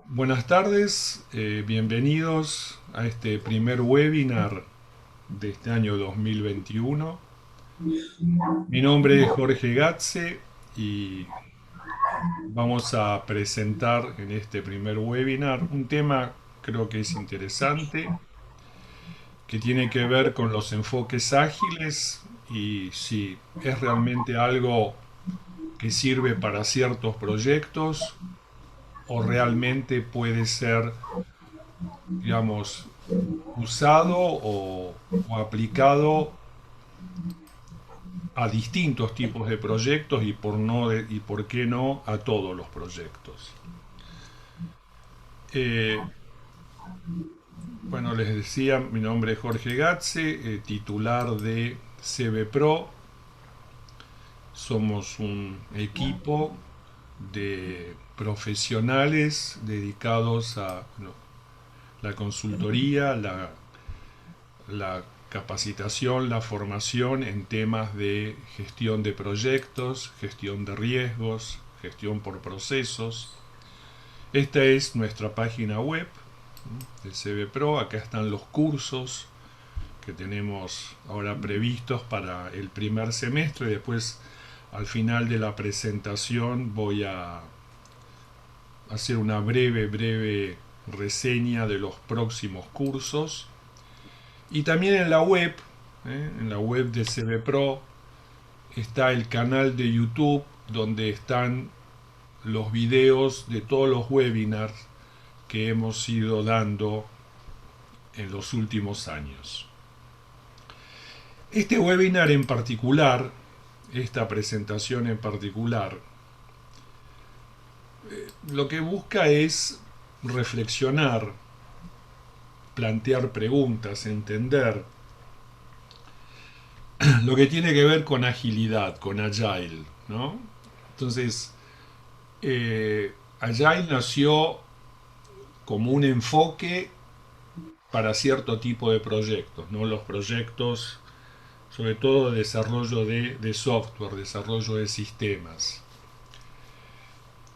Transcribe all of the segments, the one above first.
Buenas tardes, bienvenidos a este primer webinar de este año 2021. Mi nombre es Jorge Gatze y vamos a presentar en este primer webinar un tema creo que es interesante, que tiene que ver con los enfoques ágiles y si es realmente algo que sirve para ciertos proyectos o realmente puede ser, digamos, usado o aplicado a distintos tipos de proyectos y y por qué no a todos los proyectos. Eh, bueno, les decía, mi nombre es Jorge Gatze, titular de CB Pro. Somos un equipo de profesionales dedicados a bueno, la consultoría, la capacitación, la formación en temas de gestión de proyectos, gestión de riesgos, gestión por procesos. Esta es nuestra página web de CB Pro. Acá están los cursos que tenemos ahora previstos para el primer semestre. Después, al final de la presentación, voy a hacer una breve reseña de los próximos cursos. Y también en la web de CB Pro, está el canal de YouTube donde están los videos de todos los webinars que hemos ido dando en los últimos años. Este webinar en particular, esta presentación en particular, lo que busca es reflexionar, plantear preguntas, entender lo que tiene que ver con agilidad, con agile, ¿no? Entonces, Agile nació como un enfoque para cierto tipo de proyectos, ¿no? Los proyectos, sobre todo de desarrollo de software, desarrollo de sistemas.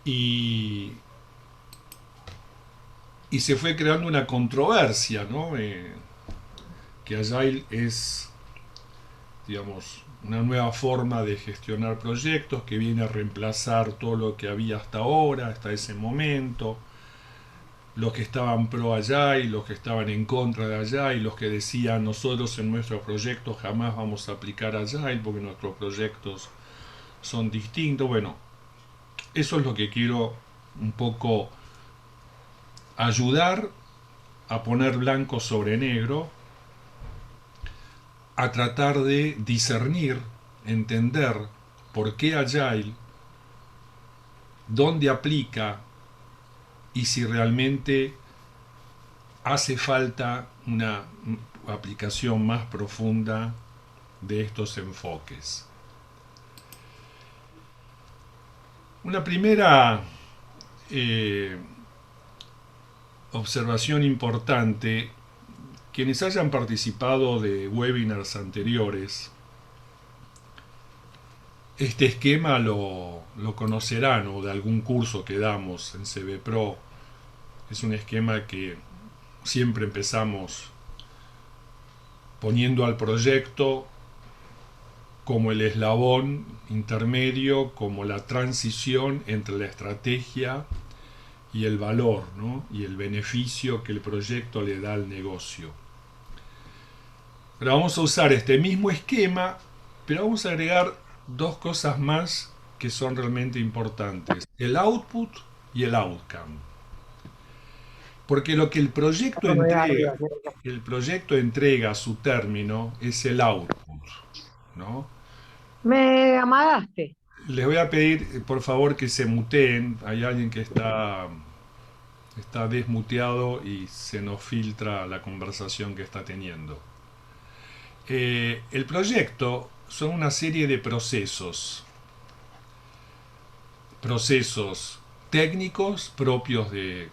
Y, y se fue creando una controversia, ¿no? Que Agile es, digamos, una nueva forma de gestionar proyectos que viene a reemplazar todo lo que había hasta ahora, hasta ese momento. Los que estaban pro allá y los que estaban en contra de allá y los que decían nosotros en nuestros proyectos jamás vamos a aplicar Agile porque nuestros proyectos son distintos. Bueno, eso es lo que quiero un poco ayudar a poner blanco sobre negro, a tratar de discernir, entender por qué Agile, dónde aplica y si realmente hace falta una aplicación más profunda de estos enfoques. Una primera eh, observación importante, quienes hayan participado de webinars anteriores, este esquema lo conocerán o de algún curso que damos en CB Pro. Es un esquema que siempre empezamos poniendo al proyecto como el eslabón intermedio, como la transición entre la estrategia y el valor, ¿no? Y el beneficio que el proyecto le da al negocio. Pero vamos a usar este mismo esquema, pero vamos a agregar dos cosas más que son realmente importantes: el output y el outcome. Porque lo que el proyecto entrega a su término es el output, ¿no? Me amagaste. Les voy a pedir, por favor, que se muteen. Hay alguien que está desmuteado y se nos filtra la conversación que está teniendo. El proyecto son una serie de procesos técnicos propios de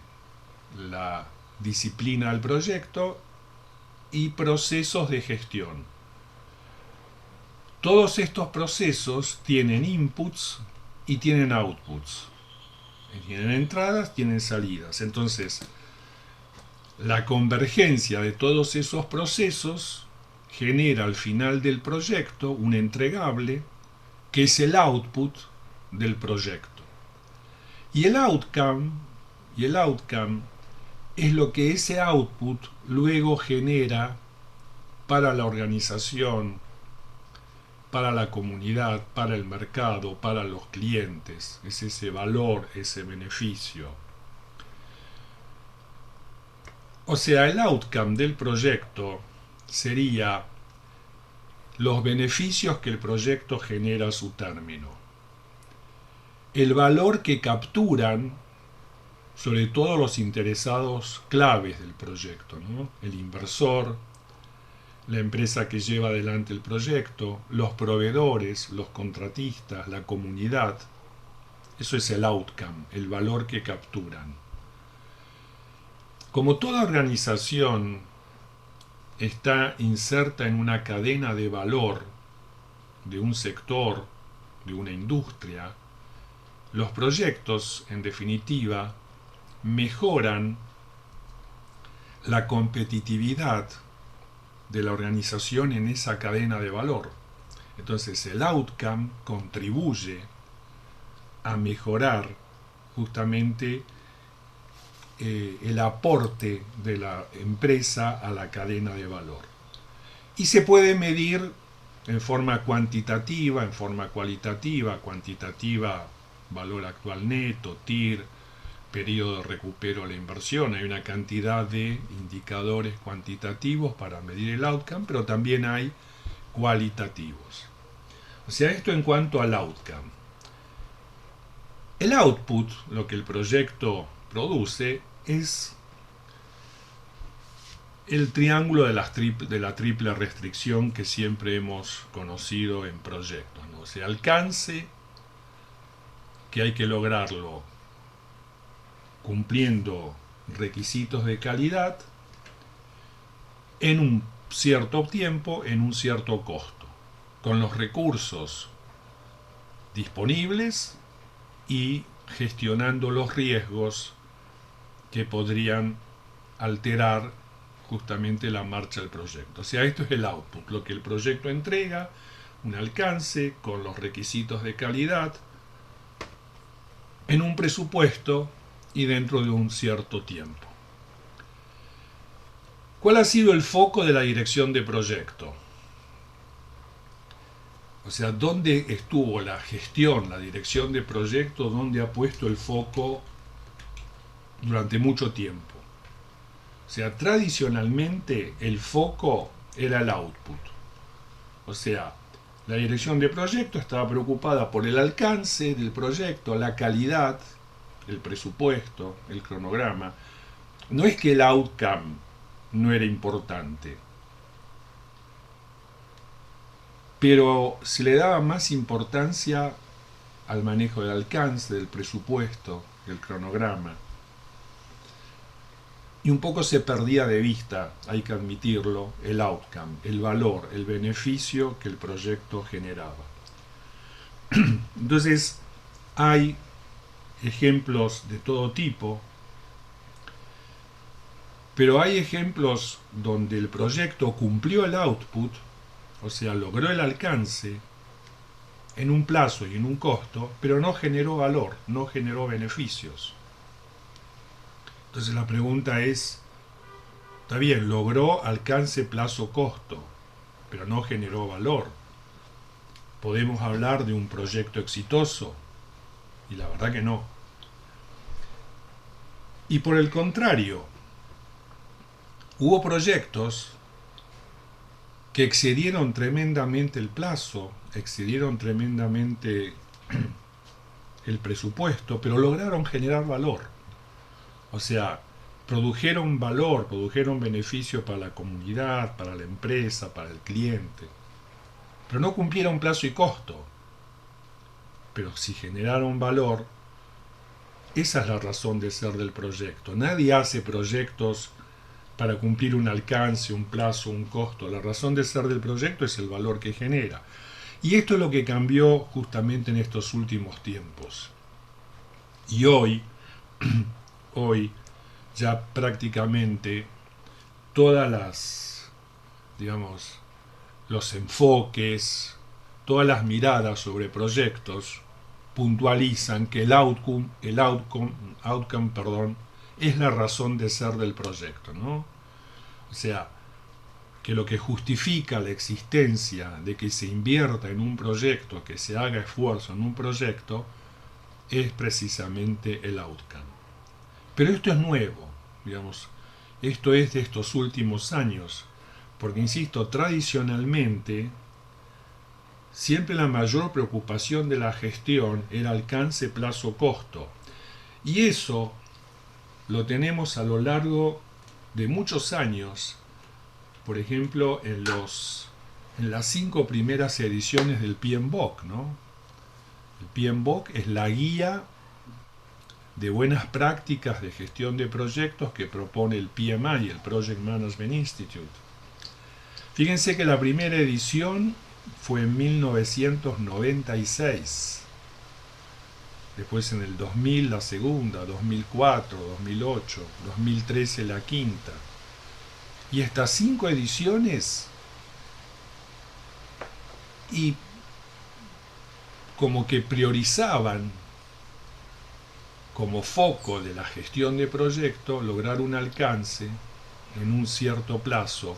la disciplina del proyecto y procesos de gestión. Todos estos procesos tienen inputs y tienen outputs. Tienen entradas, tienen salidas. Entonces, la convergencia de todos esos procesos genera al final del proyecto un entregable que es el output del proyecto. Y el outcome es lo que ese output luego genera para la organización, para la comunidad, para el mercado, para los clientes. Es ese valor, ese beneficio. O sea, el outcome del proyecto sería los beneficios que el proyecto genera a su término. El valor que capturan, sobre todo los interesados claves del proyecto, ¿no? El inversor, la empresa que lleva adelante el proyecto, los proveedores, los contratistas, la comunidad. Eso es el outcome, el valor que capturan. Como toda organización está inserta en una cadena de valor de un sector, de una industria, los proyectos, en definitiva, mejoran la competitividad de la organización en esa cadena de valor. Entonces el outcome contribuye a mejorar justamente el aporte de la empresa a la cadena de valor. Y se puede medir en forma cuantitativa, en forma cualitativa, cuantitativa, valor actual neto, TIR, periodo de recupero de la inversión. Hay una cantidad de indicadores cuantitativos para medir el outcome, pero también hay cualitativos. O sea, esto en cuanto al outcome. El output, lo que el proyecto produce, es el triángulo de la triple restricción que siempre hemos conocido en proyectos, ¿no? O sea, alcance, que hay que lograrlo cumpliendo requisitos de calidad en un cierto tiempo, en un cierto costo, con los recursos disponibles y gestionando los riesgos que podrían alterar justamente la marcha del proyecto. O sea, esto es el output, lo que el proyecto entrega, un alcance con los requisitos de calidad, en un presupuesto y dentro de un cierto tiempo. ¿Cuál ha sido el foco de la dirección de proyecto? O sea, ¿dónde estuvo la gestión, la dirección de proyecto, dónde ha puesto el foco durante mucho tiempo? O sea, tradicionalmente el foco era el output. O sea, la dirección de proyecto estaba preocupada por el alcance del proyecto, la calidad, el presupuesto, el cronograma. No es que el outcome no era importante, pero se le daba más importancia al manejo del alcance, del presupuesto, del cronograma. Y un poco se perdía de vista, hay que admitirlo, el outcome, el valor, el beneficio que el proyecto generaba. Entonces, hay ejemplos de todo tipo, pero hay ejemplos donde el proyecto cumplió el output, o sea, logró el alcance en un plazo y en un costo, pero no generó valor, no generó beneficios. Entonces la pregunta es, está bien, logró alcance, plazo, costo, pero no generó valor. ¿Podemos hablar de un proyecto exitoso? Y la verdad que no. Y por el contrario, hubo proyectos que excedieron tremendamente el plazo, excedieron tremendamente el presupuesto, pero lograron generar valor. O sea, produjeron valor, produjeron beneficio para la comunidad, para la empresa, para el cliente. Pero no cumplieron plazo y costo. Pero si generaron valor, esa es la razón de ser del proyecto. Nadie hace proyectos para cumplir un alcance, un plazo, un costo. La razón de ser del proyecto es el valor que genera. Y esto es lo que cambió justamente en estos últimos tiempos. Y hoy ya prácticamente todas las, digamos, los enfoques, todas las miradas sobre proyectos puntualizan que el outcome, es la razón de ser del proyecto, ¿no? O sea, que lo que justifica la existencia de que se invierta en un proyecto, que se haga esfuerzo en un proyecto, es precisamente el outcome. Pero esto es nuevo, digamos, esto es de estos últimos años, porque insisto, tradicionalmente siempre la mayor preocupación de la gestión era alcance, plazo, costo. Y eso lo tenemos a lo largo de muchos años, por ejemplo, en las 5 primeras ediciones del PMBOK, ¿no? El PMBOK es la guía de buenas prácticas de gestión de proyectos que propone el PMI, el Project Management Institute. Fíjense que la primera edición fue en 1996. Después en el 2000 la segunda, 2004, 2008, 2013 la quinta. Y estas 5 ediciones, y como que priorizaban como foco de la gestión de proyecto lograr un alcance en un cierto plazo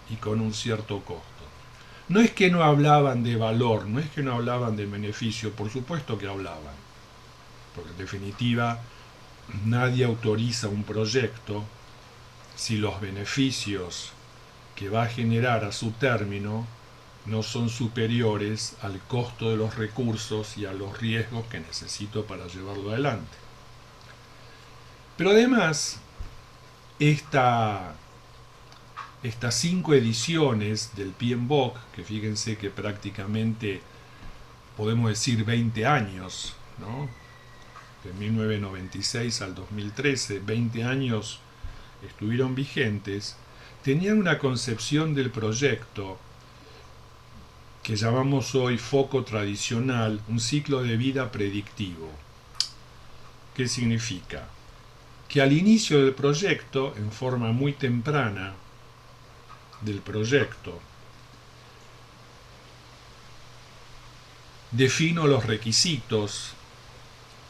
y con un cierto costo. No es que no hablaban de valor, no es que no hablaban de beneficio, por supuesto que hablaban, porque en definitiva nadie autoriza un proyecto si los beneficios que va a generar a su término no son superiores al costo de los recursos y a los riesgos que necesito para llevarlo adelante. Pero además, estas 5 ediciones del PMBOK, que fíjense que prácticamente podemos decir 20 años, ¿no? De 1996 al 2013, 20 años estuvieron vigentes, tenían una concepción del proyecto que llamamos hoy foco tradicional, un ciclo de vida predictivo. ¿Qué significa? Que al inicio del proyecto, en forma muy temprana del proyecto, defino los requisitos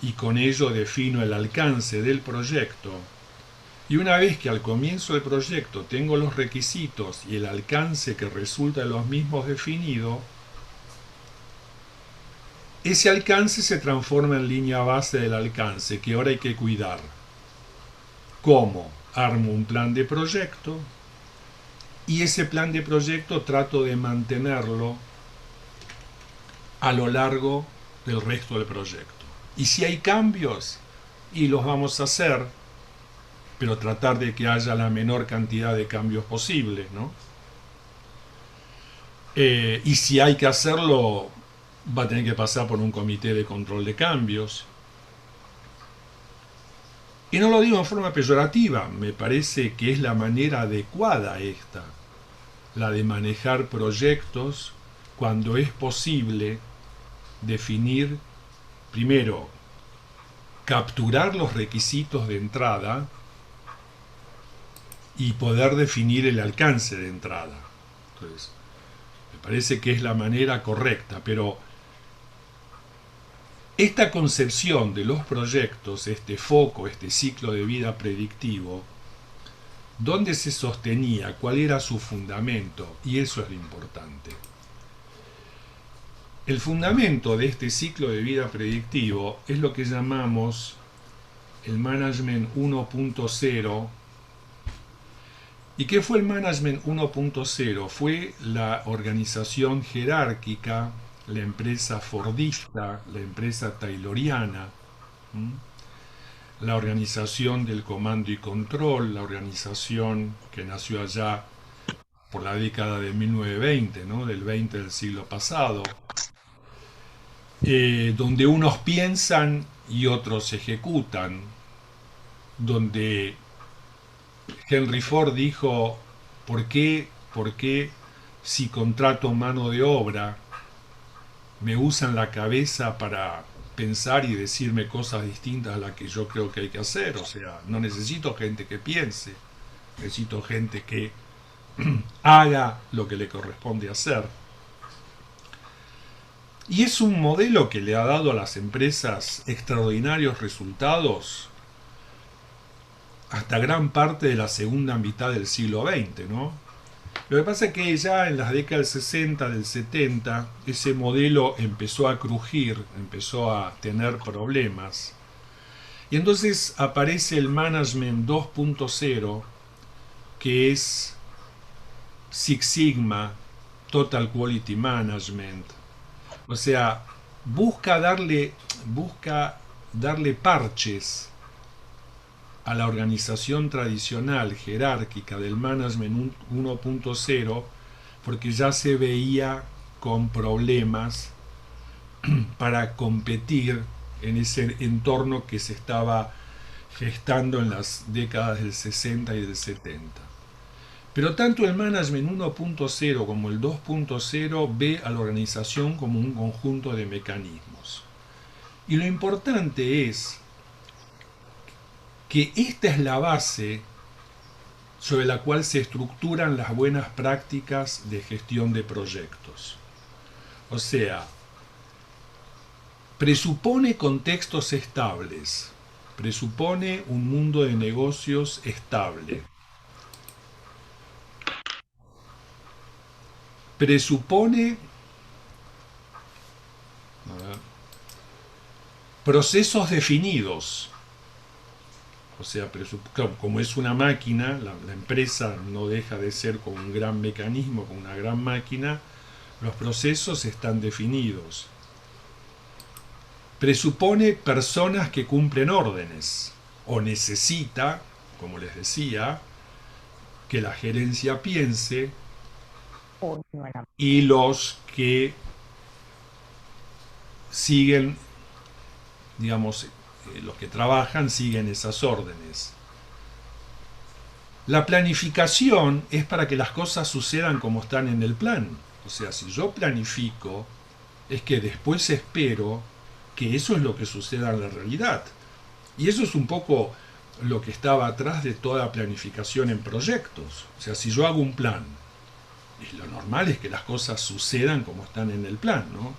y con ello defino el alcance del proyecto. Y una vez que al comienzo del proyecto tengo los requisitos y el alcance que resulta de los mismos definido, ese alcance se transforma en línea base del alcance que ahora hay que cuidar. ¿Cómo? Armo un plan de proyecto y ese plan de proyecto trato de mantenerlo a lo largo del resto del proyecto. Y si hay cambios, y los vamos a hacer, pero tratar de que haya la menor cantidad de cambios posible, ¿no? Y si hay que hacerlo, va a tener que pasar por un comité de control de cambios. Y no lo digo en forma peyorativa, me parece que es la manera adecuada esta, la de manejar proyectos cuando es posible definir, primero, capturar los requisitos de entrada y poder definir el alcance de entrada. Entonces, me parece que es la manera correcta, pero esta concepción de los proyectos, este foco, este ciclo de vida predictivo, ¿dónde se sostenía? ¿Cuál era su fundamento? Y eso es lo importante. El fundamento de este ciclo de vida predictivo es lo que llamamos el Management 1.0. ¿Y qué fue el Management 1.0? Fue la organización jerárquica, la empresa fordista, la empresa tayloriana, la organización del comando y control, la organización que nació allá por la década de 1920, ¿no? Del 20 del siglo pasado, donde unos piensan y otros ejecutan, donde Henry Ford dijo, ¿por qué si contrato mano de obra me usan la cabeza para pensar y decirme cosas distintas a las que yo creo que hay que hacer. O sea, no necesito gente que piense, necesito gente que haga lo que le corresponde hacer. Y es un modelo que le ha dado a las empresas extraordinarios resultados hasta gran parte de la segunda mitad del siglo XX, ¿no? Lo que pasa es que ya en las décadas del 60, del 70, ese modelo empezó a crujir, empezó a tener problemas. Y entonces aparece el Management 2.0, que es Six Sigma, Total Quality Management. O sea, busca darle parches a la organización tradicional jerárquica del Management 1.0, porque ya se veía con problemas para competir en ese entorno que se estaba gestando en las décadas del 60 y del 70. Pero tanto el Management 1.0 como el 2.0 ve a la organización como un conjunto de mecanismos. Y lo importante es que esta es la base sobre la cual se estructuran las buenas prácticas de gestión de proyectos. O sea, presupone contextos estables, presupone un mundo de negocios estable, presupone procesos definidos. O sea, como es una máquina, la empresa no deja de ser como un gran mecanismo, como una gran máquina, los procesos están definidos. Presupone personas que cumplen órdenes, o necesita, como les decía, que la gerencia piense y los que siguen, digamos, los que trabajan siguen esas órdenes. La planificación es para que las cosas sucedan como están en el plan. O sea, si yo planifico, es que después espero que eso es lo que suceda en la realidad. Y eso es un poco lo que estaba atrás de toda planificación en proyectos. O sea, si yo hago un plan, y lo normal es que las cosas sucedan como están en el plan, ¿no?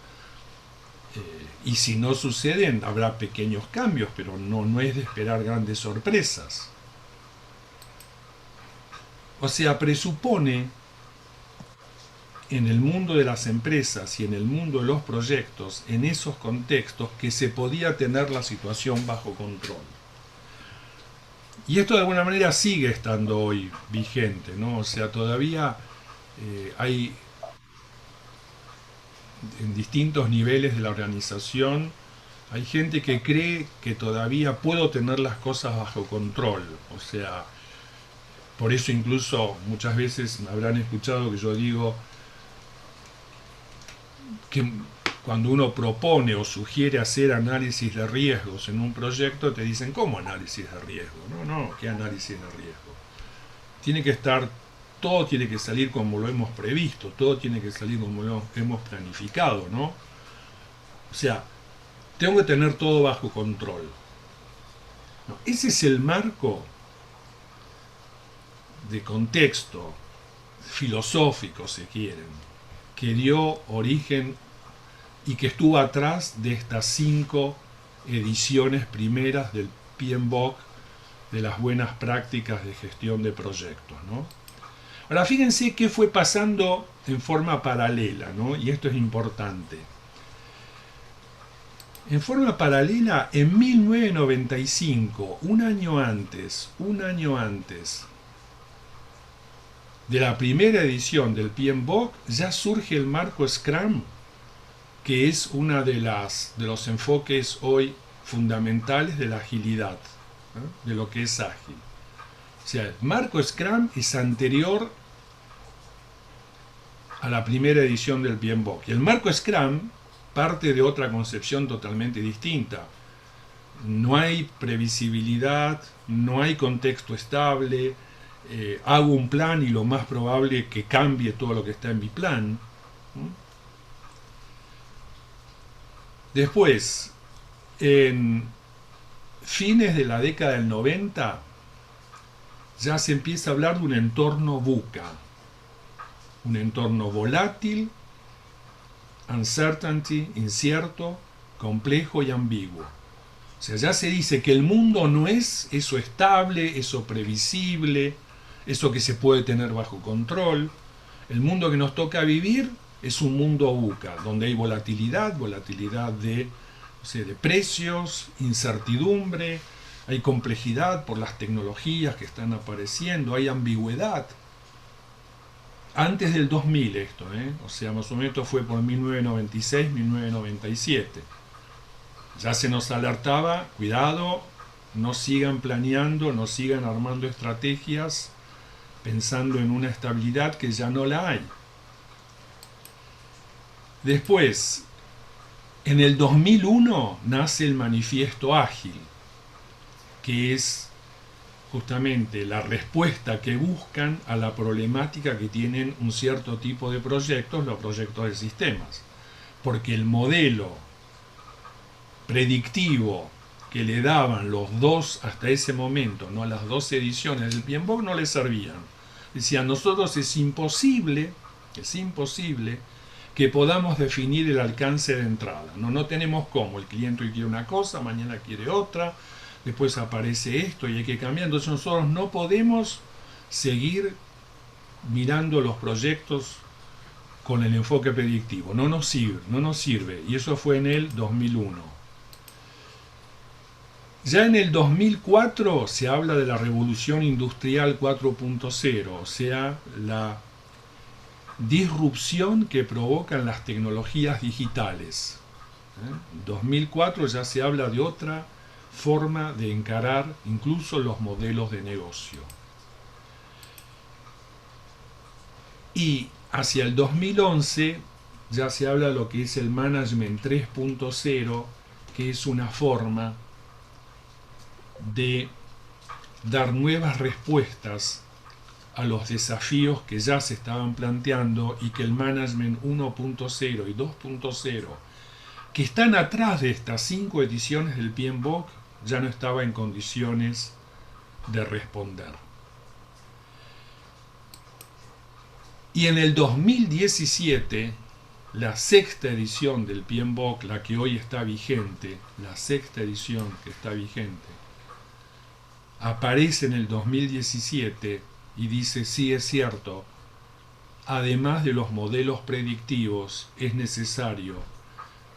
Y si no suceden, habrá pequeños cambios, pero no es de esperar grandes sorpresas. O sea, presupone en el mundo de las empresas y en el mundo de los proyectos, en esos contextos, que se podía tener la situación bajo control. Y esto de alguna manera sigue estando hoy vigente, ¿no? O sea, todavía hay en distintos niveles de la organización, hay gente que cree que todavía puedo tener las cosas bajo control. O sea, por eso incluso muchas veces me habrán escuchado que yo digo que cuando uno propone o sugiere hacer análisis de riesgos en un proyecto, te dicen, ¿cómo análisis de riesgo? No, ¿qué análisis de riesgo? Tiene que estar, todo tiene que salir como lo hemos previsto, todo tiene que salir como lo hemos planificado, ¿no? O sea, tengo que tener todo bajo control. No, ese es el marco de contexto filosófico, si quieren, que dio origen y que estuvo atrás de estas 5 ediciones primeras del PMBOK, de las buenas prácticas de gestión de proyectos, ¿no? Ahora, fíjense qué fue pasando en forma paralela, ¿no? Y esto es importante. En forma paralela, en 1995, un año antes de la primera edición del PMBOK, ya surge el marco Scrum, que es una de los enfoques hoy fundamentales de la agilidad, ¿no? De lo que es ágil. O sea, el marco Scrum es anterior a la primera edición del PMBOK. Y el marco Scrum parte de otra concepción totalmente distinta. No hay previsibilidad, no hay contexto estable, hago un plan y lo más probable es que cambie todo lo que está en mi plan. Después, En fines de la década del 90 ya se empieza a hablar de un entorno VUCA, un entorno volátil, uncertainty, incierto, complejo y ambiguo. O sea, ya se dice que el mundo no es eso estable, eso previsible, eso que se puede tener bajo control. El mundo que nos toca vivir es un mundo VUCA, donde hay volatilidad, volatilidad de, no sé, de precios, incertidumbre, hay complejidad por las tecnologías que están apareciendo, hay ambigüedad. Antes del 2000 esto, o sea, más o menos esto fue por 1996, 1997. Ya se nos alertaba, cuidado, no sigan planeando, no sigan armando estrategias pensando en una estabilidad que ya no la hay. Después, en el 2001 nace el Manifiesto Ágil, que es justamente la respuesta que buscan a la problemática que tienen un cierto tipo de proyectos, los proyectos de sistemas. Porque el modelo predictivo que le daban los dos hasta ese momento, no las dos ediciones del PMBOK, no les servían. Decían, nosotros es imposible que podamos definir el alcance de entrada. No tenemos cómo. El cliente hoy quiere una cosa, mañana quiere otra, después aparece esto y hay que cambiar. Entonces nosotros no podemos seguir mirando los proyectos con el enfoque predictivo. No nos sirve. Y eso fue en el 2001. Ya en el 2004 se habla de la revolución industrial 4.0, o sea, la disrupción que provocan las tecnologías digitales. En 2004 ya se habla de otra forma de encarar incluso los modelos de negocio. Y hacia el 2011 ya se habla de lo que es el Management 3.0, que es una forma de dar nuevas respuestas a los desafíos que ya se estaban planteando y que el Management 1.0 y 2.0, que están atrás de estas 5 ediciones del PMBOK, ya no estaba en condiciones de responder. Y en el 2017, la sexta edición del PMBOK, la que hoy está vigente, la sexta edición que está vigente, aparece en el 2017 y dice, sí, es cierto, además de los modelos predictivos, es necesario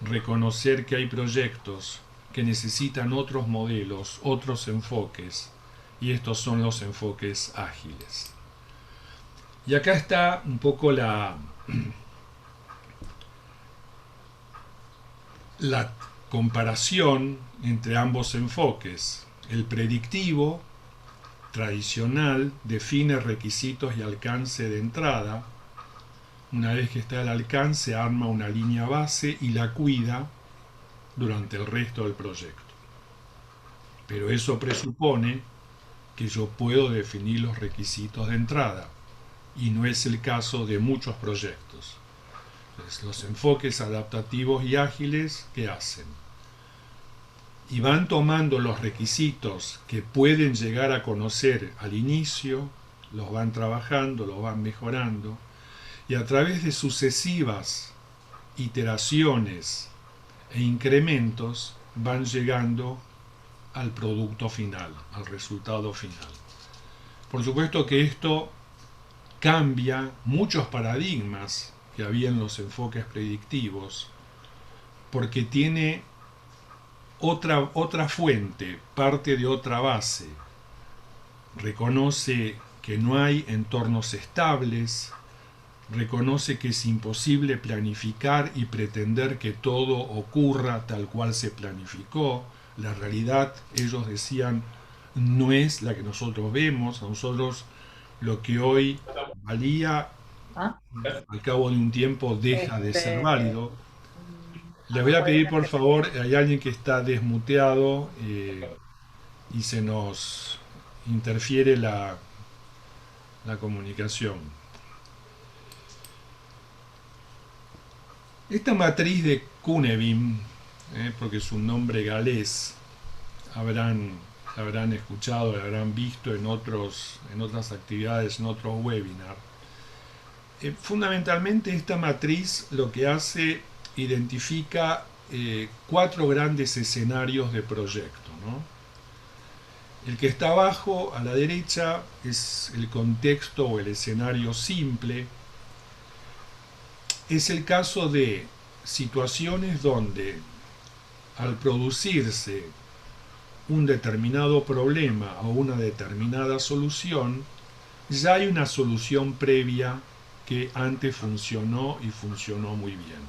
reconocer que hay proyectos que necesitan otros modelos, otros enfoques, y estos son los enfoques ágiles. Y acá está un poco la comparación entre ambos enfoques. El predictivo tradicional define requisitos y alcance de entrada. Una vez que está el alcance, arma una línea base y la cuida durante el resto del proyecto. Pero eso presupone que yo puedo definir los requisitos de entrada, y no es el caso de muchos proyectos. Entonces, los enfoques adaptativos y ágiles, ¿qué hacen? Y van tomando los requisitos que pueden llegar a conocer al inicio, los van trabajando, los van mejorando, y a través de sucesivas iteraciones e incrementos van llegando al producto final, al resultado final. Por supuesto que esto cambia muchos paradigmas que había en los enfoques predictivos, porque tiene otra fuente, parte de otra base. Reconoce que no hay entornos estables, reconoce que es imposible planificar y pretender que todo ocurra tal cual se planificó. La realidad, ellos decían, no es la que nosotros vemos. A nosotros lo que hoy valía, al cabo de un tiempo deja de ser válido. Les voy a pedir por favor, hay alguien que está desmuteado y se nos interfiere la comunicación. Esta matriz de Cunebin porque es un nombre galés. Habrán escuchado, lo habrán visto en otras actividades, en otros webinars. Fundamentalmente esta matriz lo que hace, identifica 4 grandes escenarios de proyecto, ¿no? El que está abajo a la derecha es el contexto o el escenario simple. Es el caso de situaciones donde al producirse un determinado problema o una determinada solución, ya hay una solución previa que antes funcionó y funcionó muy bien.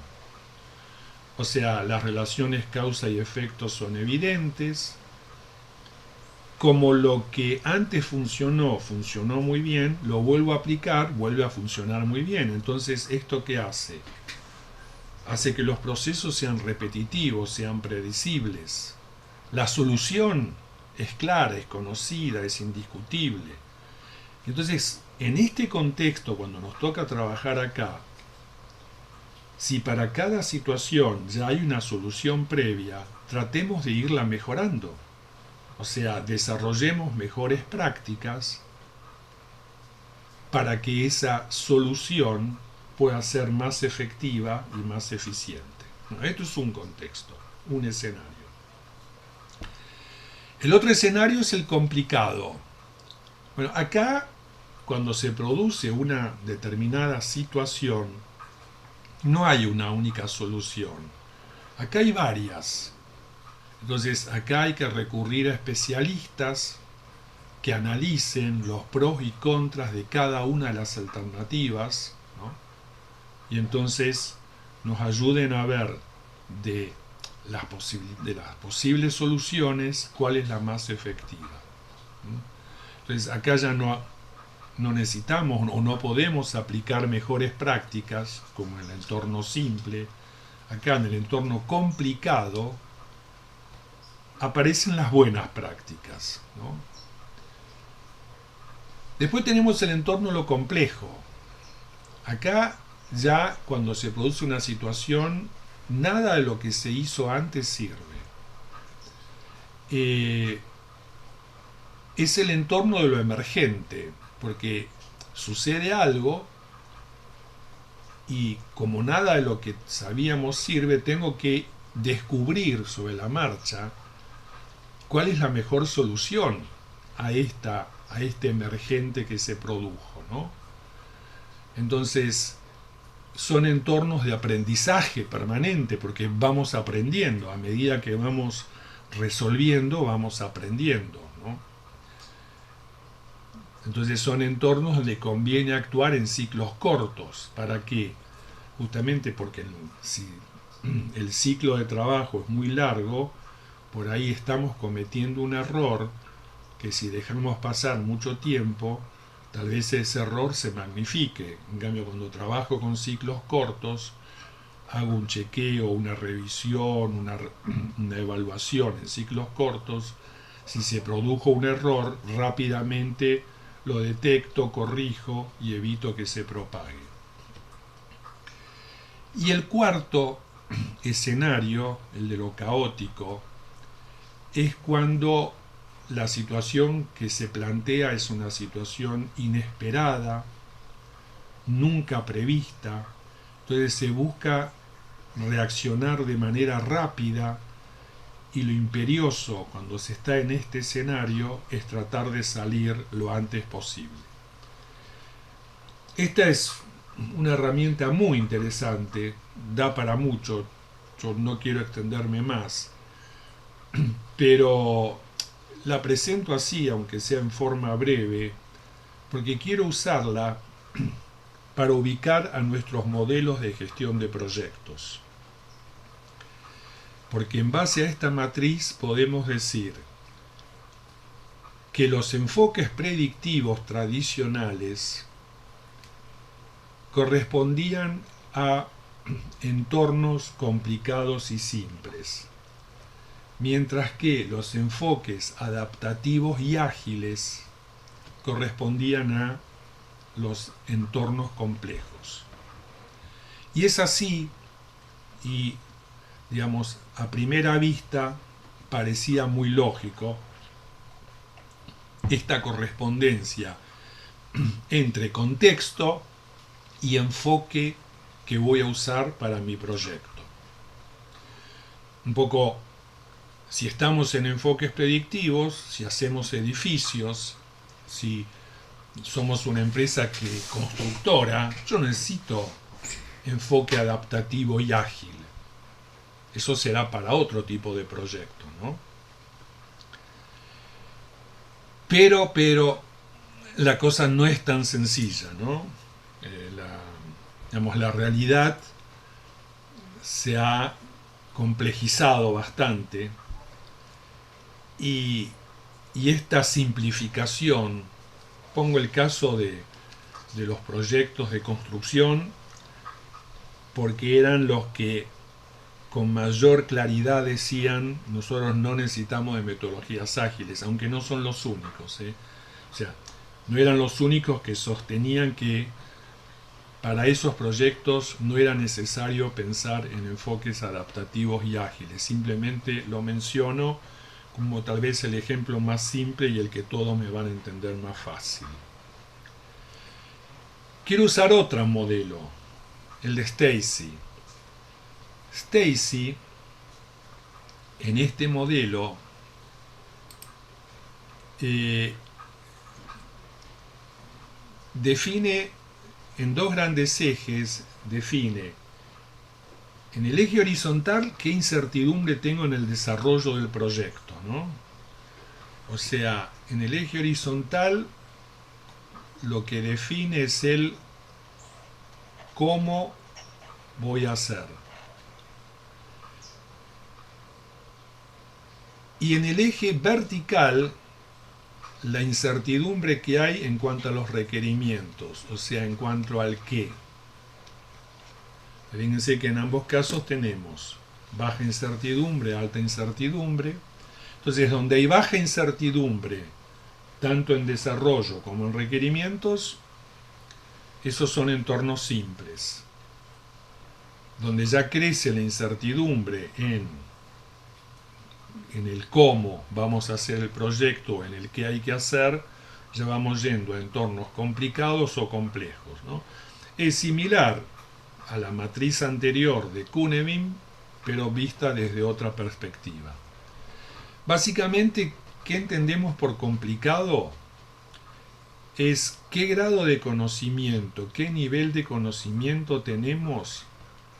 O sea, las relaciones causa y efecto son evidentes. Como lo que antes funcionó muy bien, lo vuelvo a aplicar, vuelve a funcionar muy bien. Entonces, ¿esto qué hace? Hace que los procesos sean repetitivos, sean predecibles. La solución es clara, es conocida, es indiscutible. Entonces, en este contexto, cuando nos toca trabajar acá, si para cada situación ya hay una solución previa, tratemos de irla mejorando. O sea, desarrollemos mejores prácticas para que esa solución pueda ser más efectiva y más eficiente. Bueno, esto es un contexto, un escenario. El otro escenario es el complicado. Bueno, acá, cuando se produce una determinada situación, no hay una única solución. Acá hay varias. Entonces, acá hay que recurrir a especialistas que analicen los pros y contras de cada una de las alternativas, ¿no? Y entonces nos ayuden a ver de las posibles soluciones cuál es la más efectiva. Entonces, acá ya no necesitamos o no podemos aplicar mejores prácticas como en el entorno simple. Acá en el entorno complicado aparecen las buenas prácticas, ¿no? Después tenemos el entorno lo complejo. Acá ya cuando se produce una situación, nada de lo que se hizo antes sirve. Es el entorno de lo emergente, porque sucede algo y como nada de lo que sabíamos sirve, tengo que descubrir sobre la marcha cuál es la mejor solución a este emergente que se produjo, ¿no? Entonces, son entornos de aprendizaje permanente, porque vamos aprendiendo, a medida que vamos resolviendo, vamos aprendiendo, ¿no? Entonces son entornos donde conviene actuar en ciclos cortos. ¿Para qué? Justamente porque si el ciclo de trabajo es muy largo, por ahí estamos cometiendo un error que si dejamos pasar mucho tiempo, tal vez ese error se magnifique. En cambio, cuando trabajo con ciclos cortos, hago un chequeo, una revisión, una evaluación en ciclos cortos. Si se produjo un error, rápidamente lo detecto, corrijo y evito que se propague. Y el cuarto escenario, el de lo caótico, es cuando la situación que se plantea es una situación inesperada, nunca prevista. Entonces se busca reaccionar de manera rápida y lo imperioso cuando se está en este escenario es tratar de salir lo antes posible. Esta es una herramienta muy interesante, da para mucho, yo no quiero extenderme más, pero la presento así, aunque sea en forma breve, porque quiero usarla para ubicar a nuestros modelos de gestión de proyectos. Porque en base a esta matriz podemos decir que los enfoques predictivos tradicionales correspondían a entornos complicados y simples, mientras que los enfoques adaptativos y ágiles correspondían a los entornos complejos. Y es así, y digamos, a primera vista parecía muy lógico esta correspondencia entre contexto y enfoque que voy a usar para mi proyecto. Un poco, si estamos en enfoques predictivos, si hacemos edificios, si somos una empresa constructora, yo necesito enfoque adaptativo y ágil. Eso será para otro tipo de proyecto, ¿no? Pero la cosa no es tan sencilla, ¿no? La realidad se ha complejizado bastante y esta simplificación, pongo el caso de los proyectos de construcción porque eran los que con mayor claridad decían nosotros no necesitamos de metodologías ágiles, aunque no son los únicos, ¿eh? O sea, no eran los únicos que sostenían que para esos proyectos no era necesario pensar en enfoques adaptativos y ágiles. Simplemente lo menciono como tal vez el ejemplo más simple y el que todos me van a entender más fácil. Quiero usar otro modelo, el de Stacy. Stacy, en este modelo, define en dos grandes ejes, define en el eje horizontal qué incertidumbre tengo en el desarrollo del proyecto, ¿no? O sea, en el eje horizontal lo que define es el cómo voy a hacer. Y en el eje vertical la incertidumbre que hay en cuanto a los requerimientos, o sea, en cuanto al qué. Fíjense que en ambos casos tenemos baja incertidumbre, alta incertidumbre. Entonces, donde hay baja incertidumbre, tanto en desarrollo como en requerimientos, esos son entornos simples. Donde ya crece la incertidumbre en el cómo vamos a hacer el proyecto, en el qué hay que hacer, ya vamos yendo a entornos complicados o complejos, ¿no? Es similar a la matriz anterior de Cunningham, pero vista desde otra perspectiva. Básicamente, ¿qué entendemos por complicado? Es qué grado de conocimiento, qué nivel de conocimiento tenemos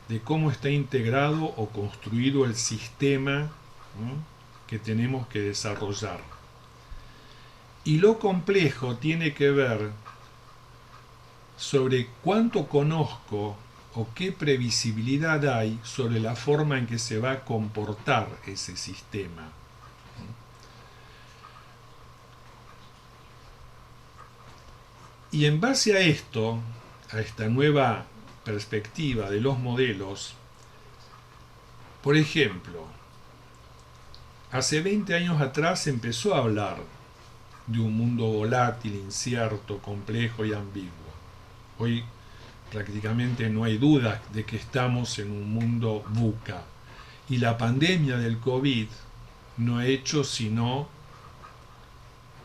de cómo está integrado o construido el sistema, ¿no?, que tenemos que desarrollar. Y lo complejo tiene que ver sobre cuánto conozco o qué previsibilidad hay sobre la forma en que se va a comportar ese sistema. Y en base a esto, a esta nueva perspectiva de los modelos, por ejemplo, hace 20 años atrás se empezó a hablar de un mundo volátil, incierto, complejo y ambiguo. Hoy prácticamente no hay duda de que estamos en un mundo VUCA. Y la pandemia del COVID no ha hecho sino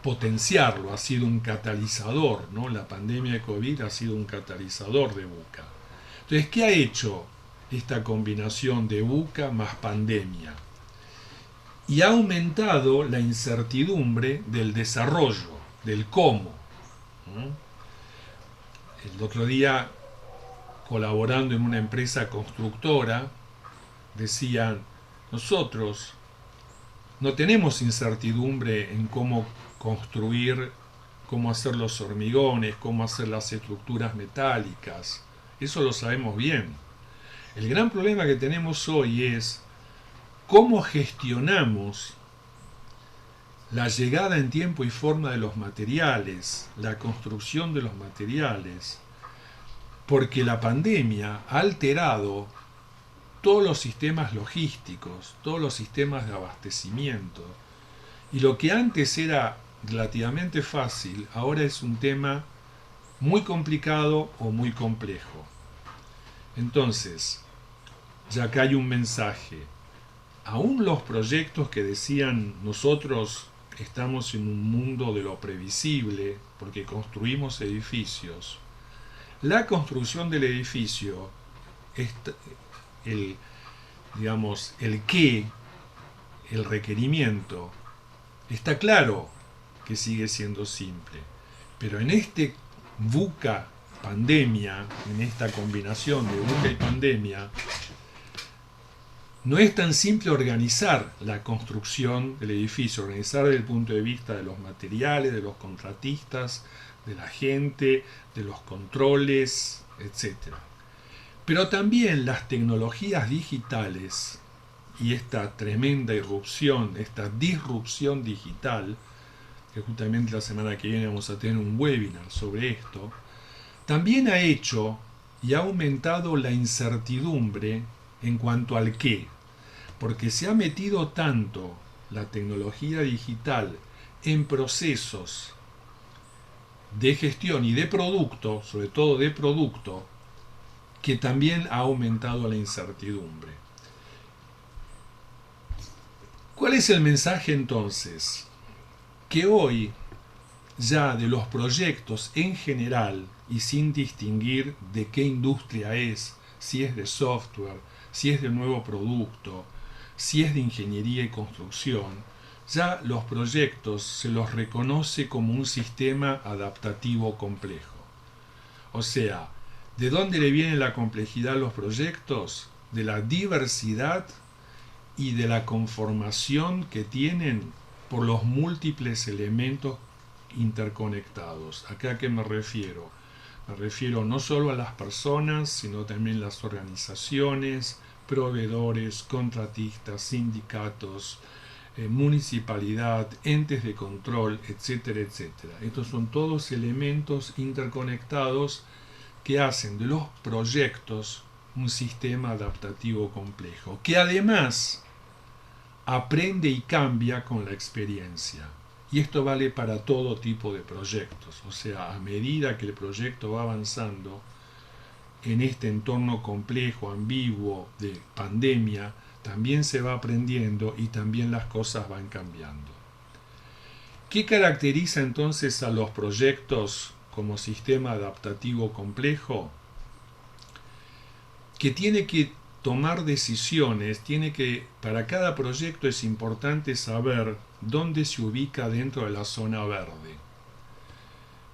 potenciarlo, ha sido un catalizador, ¿no? La pandemia de COVID ha sido un catalizador de VUCA. Entonces, ¿qué ha hecho esta combinación de VUCA más pandemia? Y ha aumentado la incertidumbre del desarrollo, del cómo. El otro día, colaborando en una empresa constructora, decían, nosotros no tenemos incertidumbre en cómo construir, cómo hacer los hormigones, cómo hacer las estructuras metálicas. Eso lo sabemos bien. El gran problema que tenemos hoy es cómo gestionamos la llegada en tiempo y forma de los materiales, la construcción de los materiales, porque la pandemia ha alterado todos los sistemas logísticos, todos los sistemas de abastecimiento, y lo que antes era relativamente fácil, ahora es un tema muy complicado o muy complejo. Entonces, ya acá hay un mensaje. aún los proyectos que decían nosotros estamos en un mundo de lo previsible porque construimos edificios, la construcción del edificio, el, digamos, el qué, el requerimiento, está claro que sigue siendo simple, pero en este VUCA pandemia, en esta combinación de VUCA y pandemia, no es tan simple organizar la construcción del edificio, organizar desde el punto de vista de los materiales, de los contratistas, de la gente, de los controles, etcétera. Pero también las tecnologías digitales y esta tremenda irrupción, esta disrupción digital, que justamente la semana que viene vamos a tener un webinar sobre esto, también ha hecho y ha aumentado la incertidumbre en cuanto al qué, porque se ha metido tanto la tecnología digital en procesos de gestión y de producto, sobre todo de producto, que también ha aumentado la incertidumbre. ¿Cuál es el mensaje entonces? Que hoy ya de los proyectos en general y sin distinguir de qué industria es, si es de software, si es de nuevo producto, si es de ingeniería y construcción, ya los proyectos se los reconoce como un sistema adaptativo complejo. O sea, ¿de dónde le viene la complejidad a los proyectos? De la diversidad y de la conformación que tienen por los múltiples elementos interconectados. ¿Acá a qué me refiero? Me refiero no solo a las personas, sino también a las organizaciones, proveedores, contratistas, sindicatos, municipalidad, entes de control, etcétera, etcétera. Estos son todos elementos interconectados que hacen de los proyectos un sistema adaptativo complejo, que además aprende y cambia con la experiencia. Y esto vale para todo tipo de proyectos. O sea, a medida que el proyecto va avanzando en este entorno complejo, ambiguo de pandemia, también se va aprendiendo y también las cosas van cambiando. ¿Qué caracteriza entonces a los proyectos como sistema adaptativo complejo? Que tiene que tomar decisiones, para cada proyecto es importante saber dónde se ubica dentro de la zona verde.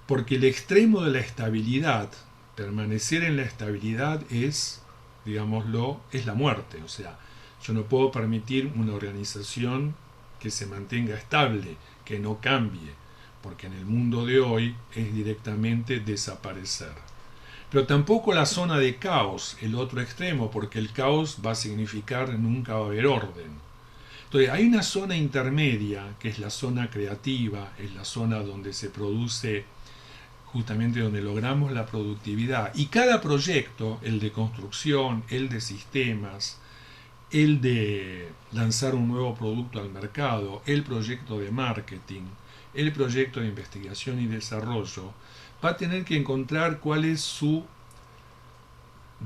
Porque el extremo de la estabilidad, permanecer en la estabilidad es, digámoslo, es la muerte. O sea, yo no puedo permitir una organización que se mantenga estable, que no cambie, porque en el mundo de hoy es directamente desaparecer. Pero tampoco la zona de caos, el otro extremo, porque el caos va a significar nunca va a haber orden. Entonces hay una zona intermedia, que es la zona creativa, es la zona donde se produce, justamente donde logramos la productividad. Y cada proyecto, el de construcción, el de sistemas, el de lanzar un nuevo producto al mercado, el proyecto de marketing, el proyecto de investigación y desarrollo, va a tener que encontrar cuál es su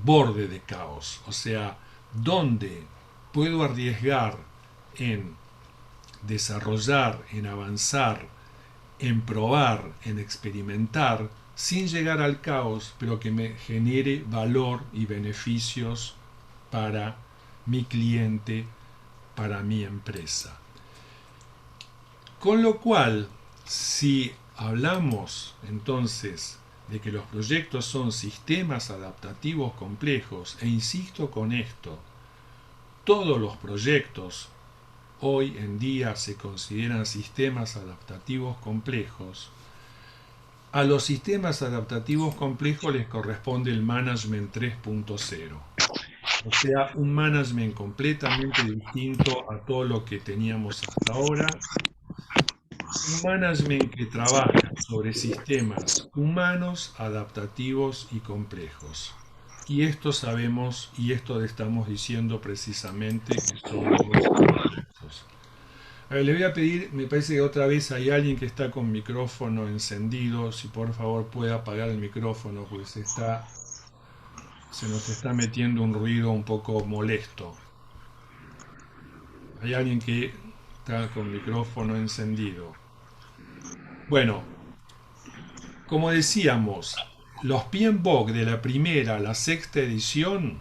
borde de caos, o sea, dónde puedo arriesgar en desarrollar, en avanzar, en probar, en experimentar, sin llegar al caos, pero que me genere valor y beneficios para mi cliente, para mi empresa. Con lo cual, si hablamos entonces de que los proyectos son sistemas adaptativos complejos, e insisto con esto, todos los proyectos hoy en día se consideran sistemas adaptativos complejos, a los sistemas adaptativos complejos les corresponde el Management 3.0. O sea, un management completamente distinto a todo lo que teníamos hasta ahora. Un management que trabaja sobre sistemas humanos, adaptativos y complejos. Y esto sabemos, y esto estamos diciendo precisamente que son los proyectos. A ver, le voy a pedir, me parece que otra vez hay alguien que está con micrófono encendido, si por favor puede apagar el micrófono, porque se nos está metiendo un ruido un poco molesto. Hay alguien que está con micrófono encendido. Bueno, como decíamos, los PMBOK de la primera a la sexta edición,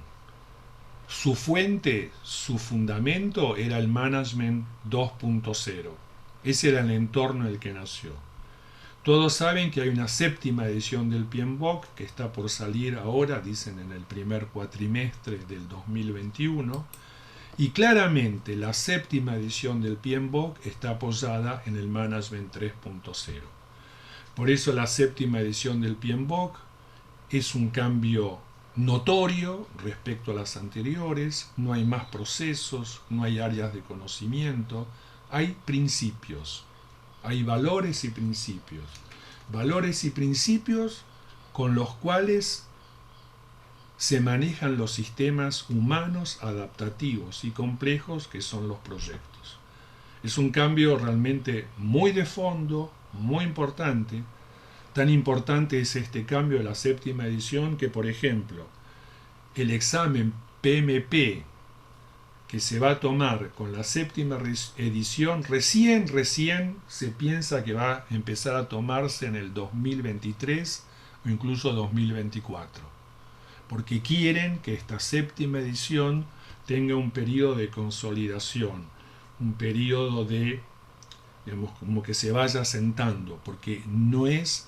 su fuente, su fundamento era el Management 2.0. Ese era el entorno en el que nació. Todos saben que hay una séptima edición del PMBOK que está por salir ahora, dicen en el primer cuatrimestre del 2021, y claramente la séptima edición del PMBOK está apoyada en el Management 3.0. Por eso la séptima edición del PMBOK es un cambio notorio respecto a las anteriores, no hay más procesos, no hay áreas de conocimiento, hay principios, hay valores y principios. Valores y principios con los cuales se manejan los sistemas humanos adaptativos y complejos que son los proyectos. Es un cambio realmente muy de fondo, muy importante. Tan importante es este cambio de la séptima edición que, por ejemplo, el examen PMP que se va a tomar con la séptima edición recién se piensa que va a empezar a tomarse en el 2023 o incluso 2024, porque quieren que esta séptima edición tenga un periodo de consolidación, un periodo de, digamos, como que se vaya asentando, porque no es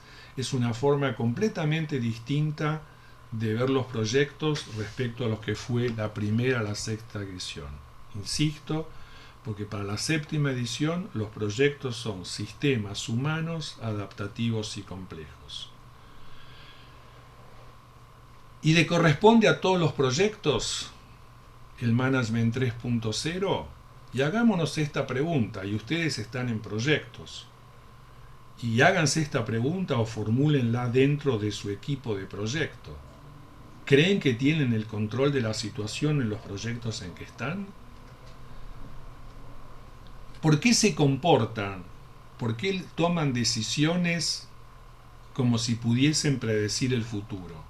una forma completamente distinta de ver los proyectos respecto a los que fue la primera a la sexta edición. Insisto, porque para la séptima edición los proyectos son sistemas humanos adaptativos y complejos. ¿Y le corresponde a todos los proyectos el Management 3.0? Y hagámonos esta pregunta, y ustedes están en proyectos. Y háganse esta pregunta o formúlenla dentro de su equipo de proyecto. ¿Creen que tienen el control de la situación en los proyectos en que están? ¿Por qué se comportan? ¿Por qué toman decisiones como si pudiesen predecir el futuro?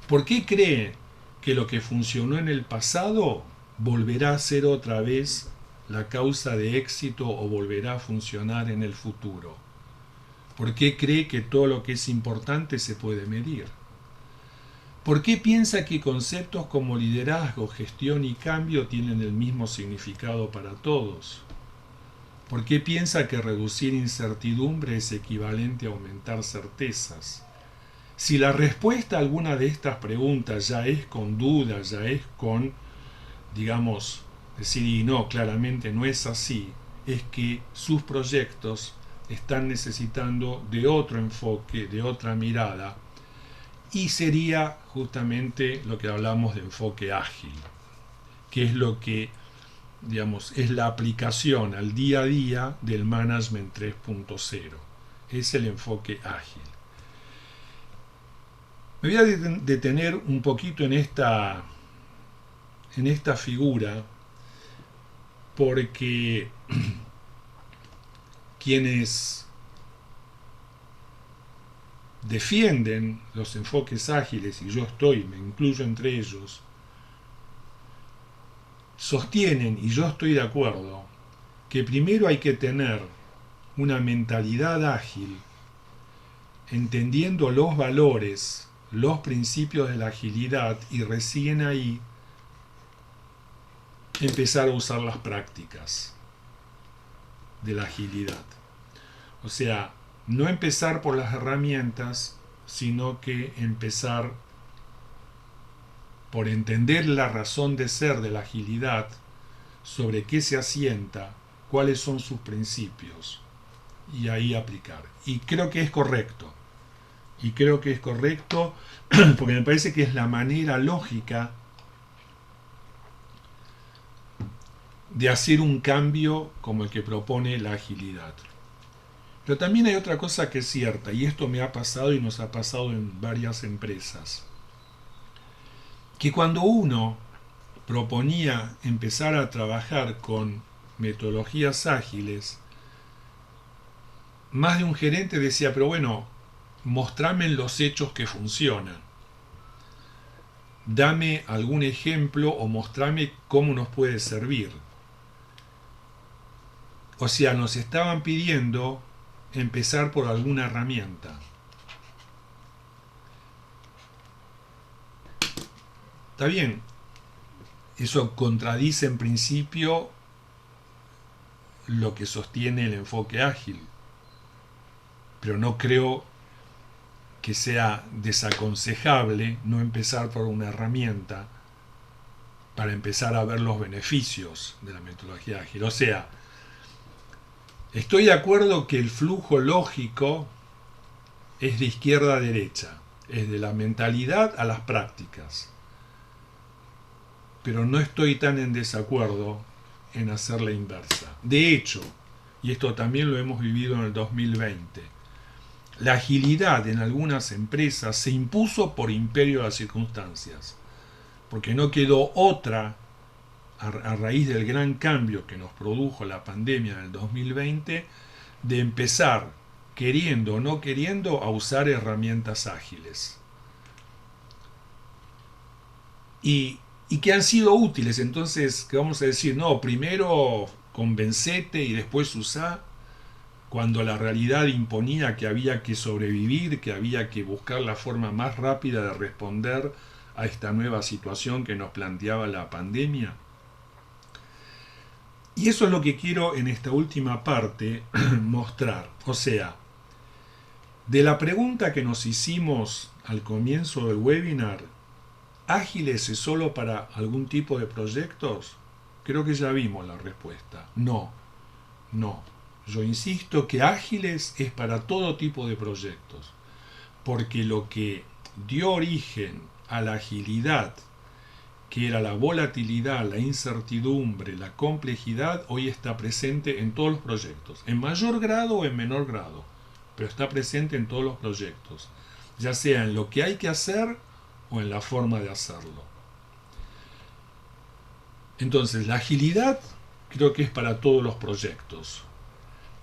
¿Por qué creen que lo que funcionó en el pasado volverá a ser otra vez la causa de éxito o volverá a funcionar en el futuro? ¿Por qué cree que todo lo que es importante se puede medir? ¿Por qué piensa que conceptos como liderazgo, gestión y cambio tienen el mismo significado para todos? ¿Por qué piensa que reducir incertidumbre es equivalente a aumentar certezas? Si la respuesta a alguna de estas preguntas ya es con duda, ya es con, digamos, decir, y no, claramente no es así, es que sus proyectos están necesitando de otro enfoque, de otra mirada, y sería justamente lo que hablamos de enfoque ágil, que es lo que, digamos, es la aplicación al día a día del Management 3.0. Es el enfoque ágil. Me voy a detener un poquito en esta figura porque quienes defienden los enfoques ágiles, y yo me incluyo entre ellos, sostienen, y yo estoy de acuerdo, que primero hay que tener una mentalidad ágil, entendiendo los valores, los principios de la agilidad, y recién ahí empezar a usar las prácticas de la agilidad. O sea, no empezar por las herramientas, sino que empezar por entender la razón de ser de la agilidad, sobre qué se asienta, cuáles son sus principios, y ahí aplicar. Y creo que es correcto. Porque me parece que es la manera lógica de hacer un cambio como el que propone la agilidad. Pero también hay otra cosa que es cierta, y esto me ha pasado y nos ha pasado en varias empresas, que cuando uno proponía empezar a trabajar con metodologías ágiles, más de un gerente decía, pero bueno, mostrame en los hechos que funcionan. dame algún ejemplo o mostrame cómo nos puede servir. O sea, nos estaban pidiendo empezar por alguna herramienta. Está bien, eso contradice en principio lo que sostiene el enfoque ágil, pero no creo que sea desaconsejable no empezar por una herramienta para empezar a ver los beneficios de la metodología ágil. O sea, estoy de acuerdo que el flujo lógico es de izquierda a derecha, es de la mentalidad a las prácticas, pero no estoy tan en desacuerdo en hacer la inversa. De hecho, y esto también lo hemos vivido en el 2020, la agilidad en algunas empresas se impuso por imperio de las circunstancias, porque no quedó otra a raíz del gran cambio que nos produjo la pandemia en el 2020 de empezar, queriendo o no queriendo, a usar herramientas ágiles. Y que han sido útiles. Entonces, ¿qué vamos a decir? No, primero convencete y después usá, cuando la realidad imponía que había que sobrevivir, que había que buscar la forma más rápida de responder a esta nueva situación que nos planteaba la pandemia. Y eso es lo que quiero en esta última parte mostrar. O sea, de la pregunta que nos hicimos al comienzo del webinar, ¿ágiles es solo para algún tipo de proyectos? Creo que ya vimos la respuesta. No, no. Yo insisto que ágiles es para todo tipo de proyectos, porque lo que dio origen a la agilidad, que era la volatilidad, la incertidumbre, la complejidad, hoy está presente en todos los proyectos, en mayor grado o en menor grado, pero está presente en todos los proyectos, ya sea en lo que hay que hacer o en la forma de hacerlo. Entonces, la agilidad creo que es para todos los proyectos.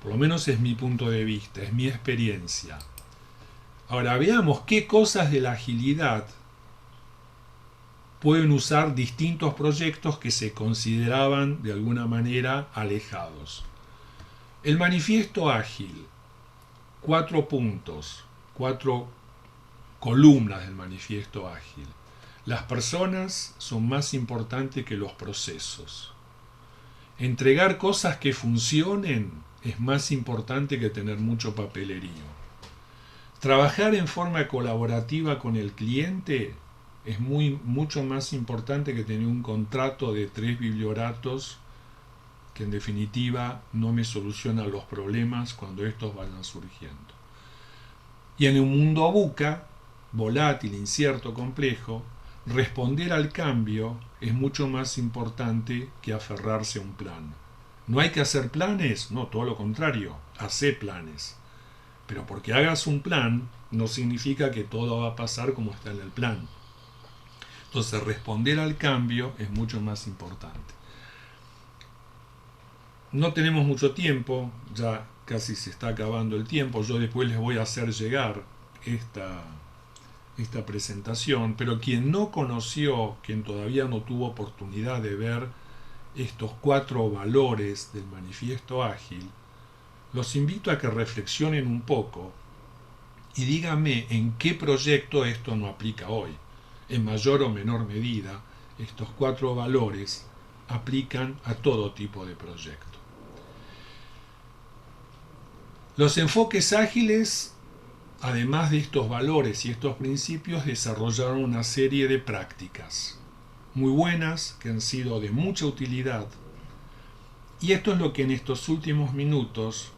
Por lo menos es mi punto de vista, es mi experiencia. Ahora veamos qué cosas de la agilidad pueden usar distintos proyectos que se consideraban de alguna manera alejados. El manifiesto ágil, 4 puntos, 4 columnas del manifiesto ágil. Las personas son más importantes que los procesos. Entregar cosas que funcionen es más importante que tener mucho papelerío. Trabajar en forma colaborativa con el cliente es mucho más importante que tener un contrato de 3 biblioratos que en definitiva no me soluciona los problemas cuando estos vayan surgiendo. Y en un mundo VUCA, volátil, incierto, complejo, responder al cambio es mucho más importante que aferrarse a un plan. ¿No hay que hacer planes? No, todo lo contrario, hacé planes. Pero porque hagas un plan no significa que todo va a pasar como está en el plan. Entonces, responder al cambio es mucho más importante. No tenemos mucho tiempo, ya casi se está acabando el tiempo. Yo después les voy a hacer llegar esta presentación, pero quien no conoció, quien todavía no tuvo oportunidad de ver estos 4 valores del manifiesto ágil, los invito a que reflexionen un poco y díganme en qué proyecto esto no aplica hoy. En mayor o menor medida, estos 4 valores aplican a todo tipo de proyecto. Los enfoques ágiles, además de estos valores y estos principios, desarrollaron una serie de prácticas muy buenas, que han sido de mucha utilidad. Y esto es lo que en estos últimos minutos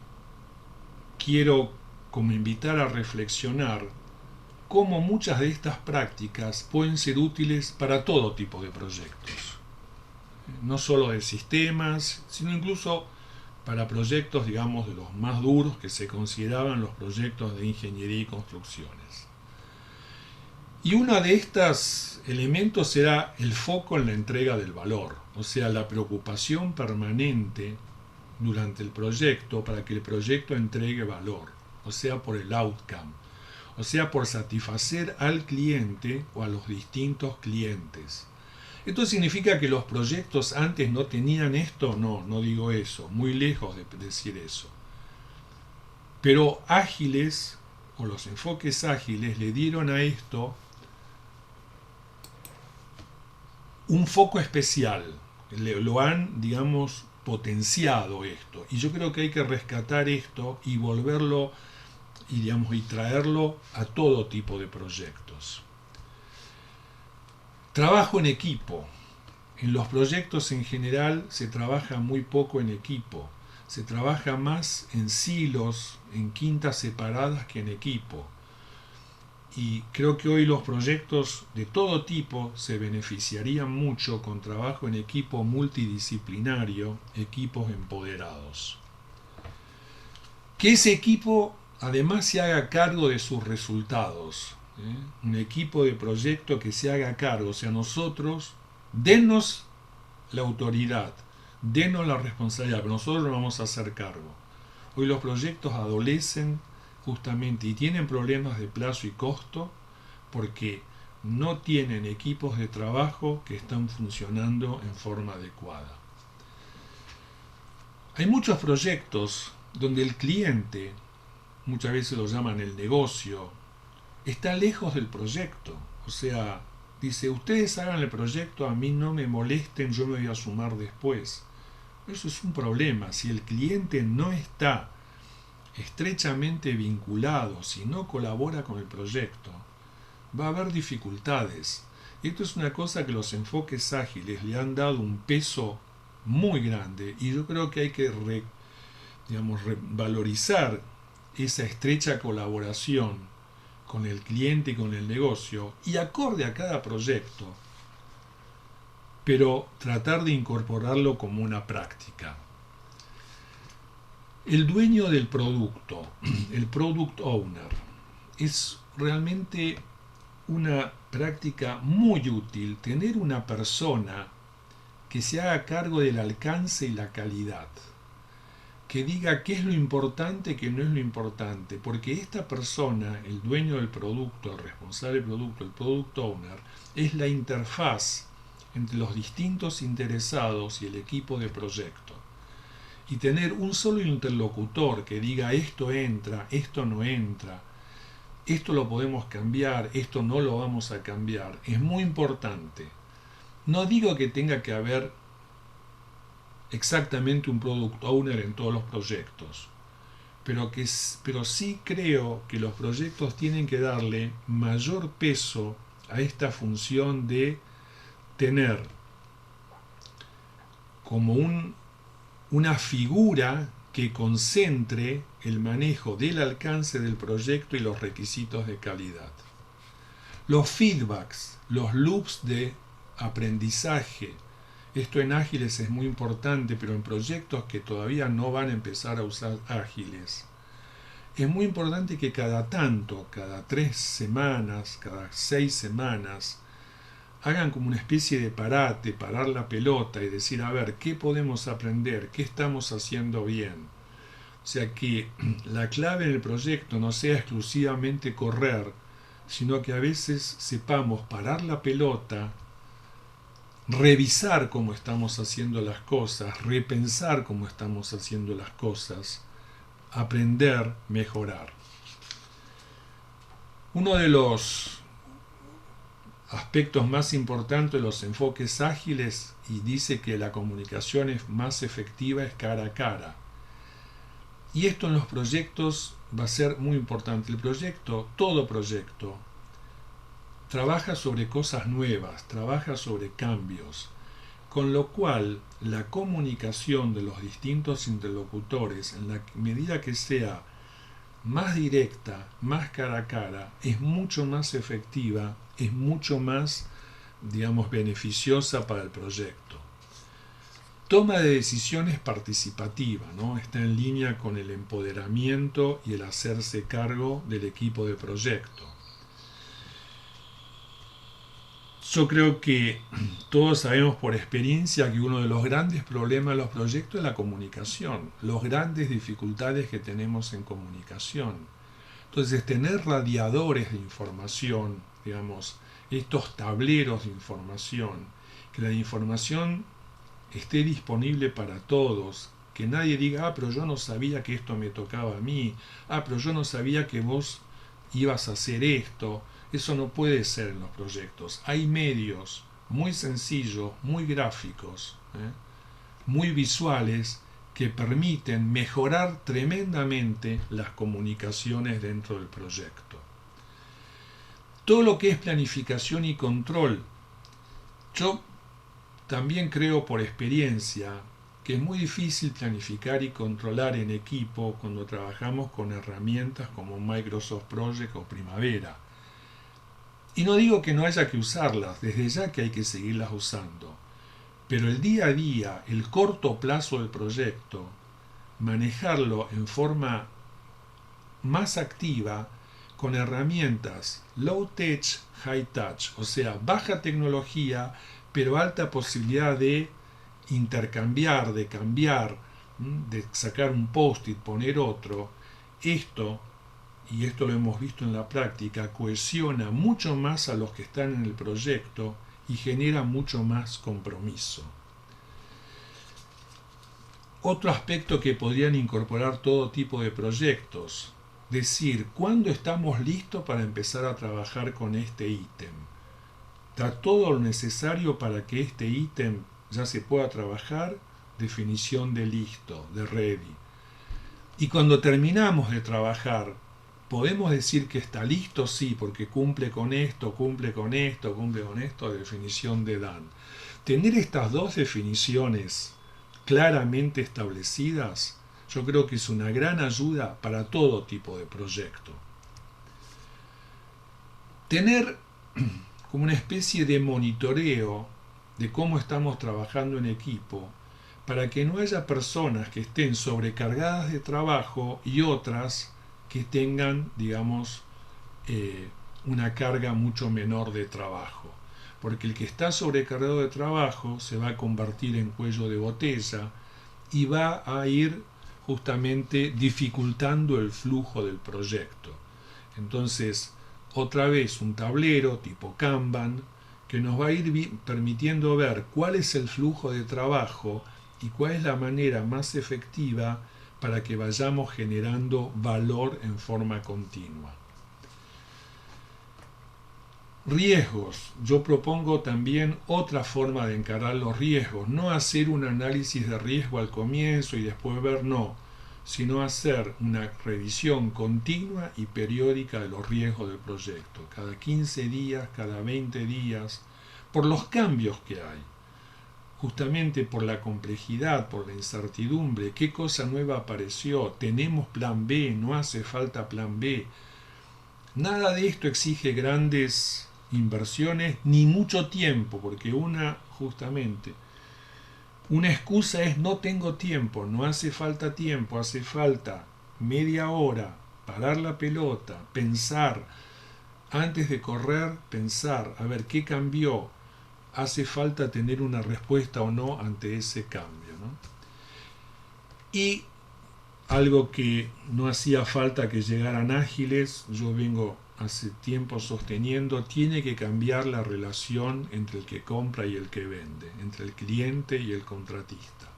quiero como invitar a reflexionar, cómo muchas de estas prácticas pueden ser útiles para todo tipo de proyectos. No solo de sistemas, sino incluso para proyectos, digamos, de los más duros que se consideraban los proyectos de ingeniería y construcciones. Y uno de estos elementos será el foco en la entrega del valor, o sea, la preocupación permanente durante el proyecto para que el proyecto entregue valor, o sea, por el outcome. o sea, por satisfacer al cliente o a los distintos clientes. ¿Esto significa que los proyectos antes no tenían esto? No, no digo eso, muy lejos de decir eso. Pero ágiles, o los enfoques ágiles, le dieron a esto un foco especial, lo han, digamos, potenciado esto. Y yo creo que hay que rescatar esto y volverlo, y, digamos, y traerlo a todo tipo de proyectos. Trabajo en equipo. En los proyectos en general se trabaja muy poco en equipo. Se trabaja más en silos, en quintas separadas que en equipo. Y creo que hoy los proyectos de todo tipo se beneficiarían mucho con trabajo en equipo multidisciplinario, equipos empoderados. Que ese equipo además se haga cargo de sus resultados. Un equipo de proyecto que se haga cargo, o sea, nosotros, denos la autoridad, denos la responsabilidad, pero nosotros nos vamos a hacer cargo. Hoy los proyectos adolecen justamente y tienen problemas de plazo y costo porque no tienen equipos de trabajo que están funcionando en forma adecuada. Hay muchos proyectos donde el cliente, muchas veces lo llaman el negocio, está lejos del proyecto. O sea, dice, ustedes hagan el proyecto, a mí no me molesten, yo me voy a sumar después. Eso es un problema. Si el cliente no está estrechamente vinculado, si no colabora con el proyecto, va a haber dificultades. Esto es una cosa que los enfoques ágiles le han dado un peso muy grande y yo creo que hay que valorizar esa estrecha colaboración con el cliente y con el negocio y acorde a cada proyecto, pero tratar de incorporarlo como una práctica. El dueño del producto, el product owner, es realmente una práctica muy útil tener una persona que se haga cargo del alcance y la calidad, que diga qué es lo importante y qué no es lo importante, porque esta persona, el dueño del producto, el responsable del producto, el product owner, es la interfaz entre los distintos interesados y el equipo de proyecto. Y tener un solo interlocutor que diga esto entra, esto no entra, esto lo podemos cambiar, esto no lo vamos a cambiar, es muy importante. No digo que tenga que haber exactamente un product owner en todos los proyectos, pero sí creo que los proyectos tienen que darle mayor peso a esta función de tener como una figura que concentre el manejo del alcance del proyecto y los requisitos de calidad. Los feedbacks, los loops de aprendizaje, esto en ágiles es muy importante, pero en proyectos que todavía no van a empezar a usar ágiles, es muy importante que cada tanto, cada 3 semanas, cada 6 semanas, hagan como una especie de parate, parar la pelota y decir, a ver, ¿qué podemos aprender? ¿Qué estamos haciendo bien? O sea, que la clave en el proyecto no sea exclusivamente correr, sino que a veces sepamos parar la pelota, revisar cómo estamos haciendo las cosas, repensar cómo estamos haciendo las cosas, aprender, mejorar. Uno de los aspectos más importantes de los enfoques ágiles y dice que la comunicación es más efectiva es cara a cara. Y esto en los proyectos va a ser muy importante. El proyecto, todo proyecto, trabaja sobre cosas nuevas, trabaja sobre cambios, con lo cual la comunicación de los distintos interlocutores, en la medida que sea más directa, más cara a cara, es mucho más efectiva, es mucho más, digamos, beneficiosa para el proyecto. Toma de decisiones participativa, ¿no? Está en línea con el empoderamiento y el hacerse cargo del equipo de proyecto. Yo creo que todos sabemos por experiencia que uno de los grandes problemas de los proyectos es la comunicación, las grandes dificultades que tenemos en comunicación. Entonces, tener radiadores de información, digamos, estos tableros de información, que la información esté disponible para todos, que nadie diga, pero yo no sabía que esto me tocaba a mí, pero yo no sabía que vos ibas a hacer esto. Eso no puede ser en los proyectos. Hay medios muy sencillos, muy gráficos, muy visuales, que permiten mejorar tremendamente las comunicaciones dentro del proyecto. Todo lo que es planificación y control, yo también creo por experiencia que es muy difícil planificar y controlar en equipo cuando trabajamos con herramientas como Microsoft Project o Primavera. Y no digo que no haya que usarlas, desde ya que hay que seguirlas usando. Pero el día a día, el corto plazo del proyecto, manejarlo en forma más activa con herramientas low tech, high touch, o sea, baja tecnología, pero alta posibilidad de intercambiar, de cambiar, de sacar un post-it, poner otro. Esto, y esto lo hemos visto en la práctica, cohesiona mucho más a los que están en el proyecto y genera mucho más compromiso. Otro aspecto que podrían incorporar todo tipo de proyectos, decir, ¿cuándo estamos listos para empezar a trabajar con este ítem? ¿Está todo lo necesario para que este ítem ya se pueda trabajar? Definición de listo, de ready. Y cuando terminamos de trabajar, ¿podemos decir que está listo? Sí, porque cumple con esto, cumple con esto, cumple con esto, definición de done. Tener estas dos definiciones claramente establecidas, yo creo que es una gran ayuda para todo tipo de proyecto. Tener como una especie de monitoreo de cómo estamos trabajando en equipo, para que no haya personas que estén sobrecargadas de trabajo y otras que tengan, digamos, una carga mucho menor de trabajo. Porque el que está sobrecargado de trabajo se va a convertir en cuello de botella y va a ir justamente dificultando el flujo del proyecto. Entonces, otra vez un tablero tipo Kanban que nos va a ir permitiendo ver cuál es el flujo de trabajo y cuál es la manera más efectiva para que vayamos generando valor en forma continua. Riesgos. Yo propongo también otra forma de encarar los riesgos. No hacer un análisis de riesgo al comienzo y después ver, no, sino hacer una revisión continua y periódica de los riesgos del proyecto. Cada 15 días, cada 20 días, por los cambios que hay. Justamente por la complejidad, por la incertidumbre, qué cosa nueva apareció, tenemos plan B, no hace falta plan B. Nada de esto exige grandes inversiones ni mucho tiempo, porque justamente una excusa es no tengo tiempo, no hace falta tiempo, hace falta media hora, parar la pelota, pensar, antes de correr, pensar, a ver qué cambió, hace falta tener una respuesta o no ante ese cambio, ¿no? Y algo que no hacía falta que llegaran ágiles, yo vengo hace tiempo sosteniendo, tiene que cambiar la relación entre el que compra y el que vende, entre el cliente y el contratista.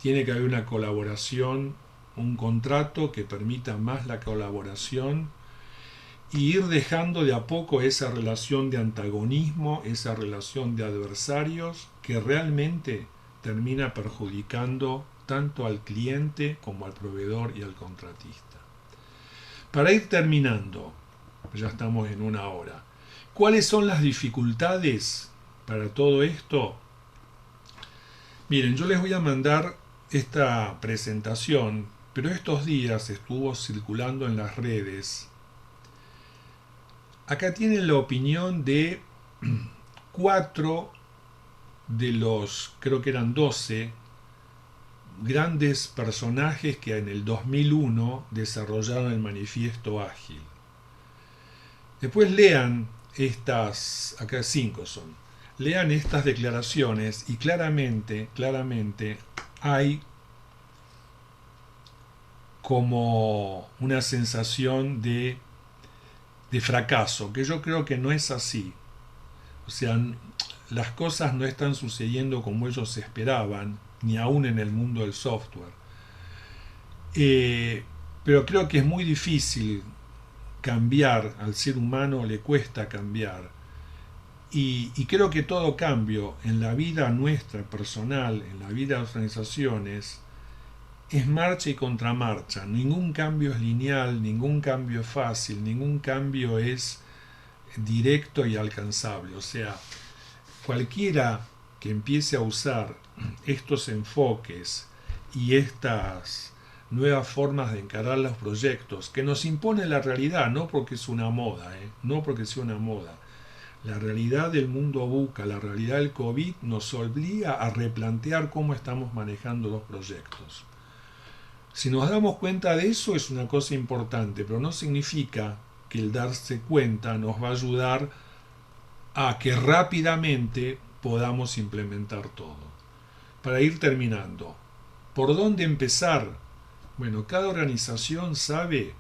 Tiene que haber una colaboración, un contrato que permita más la colaboración y ir dejando de a poco esa relación de antagonismo, esa relación de adversarios que realmente termina perjudicando tanto al cliente como al proveedor y al contratista. Para ir terminando, ya estamos en una hora, ¿cuáles son las dificultades para todo esto? Miren, yo les voy a mandar esta presentación, pero estos días estuvo circulando en las redes. Acá tienen la opinión de 4 de los, creo que eran 12, grandes personajes que en el 2001 desarrollaron el manifiesto ágil. Después lean estas, acá 5 son, lean estas declaraciones y claramente hay como una sensación de fracaso, que yo creo que no es así. O sea, las cosas no están sucediendo como ellos esperaban, ni aún en el mundo del software. Eh, pero creo que es muy difícil cambiar, al ser humano le cuesta cambiar. Y creo que todo cambio en la vida nuestra personal, en la vida de las organizaciones, es marcha y contramarcha. Ningún cambio es lineal, ningún cambio es fácil, ningún cambio es directo y alcanzable. O sea, cualquiera que empiece a usar estos enfoques y estas nuevas formas de encarar los proyectos que nos impone la realidad, no porque es una moda, no porque sea una moda. La realidad del mundo VUCA, la realidad del COVID nos obliga a replantear cómo estamos manejando los proyectos. Si nos damos cuenta de eso es una cosa importante, pero no significa que el darse cuenta nos va a ayudar a que rápidamente podamos implementar todo. Para ir terminando, ¿por dónde empezar? Bueno, cada organización sabe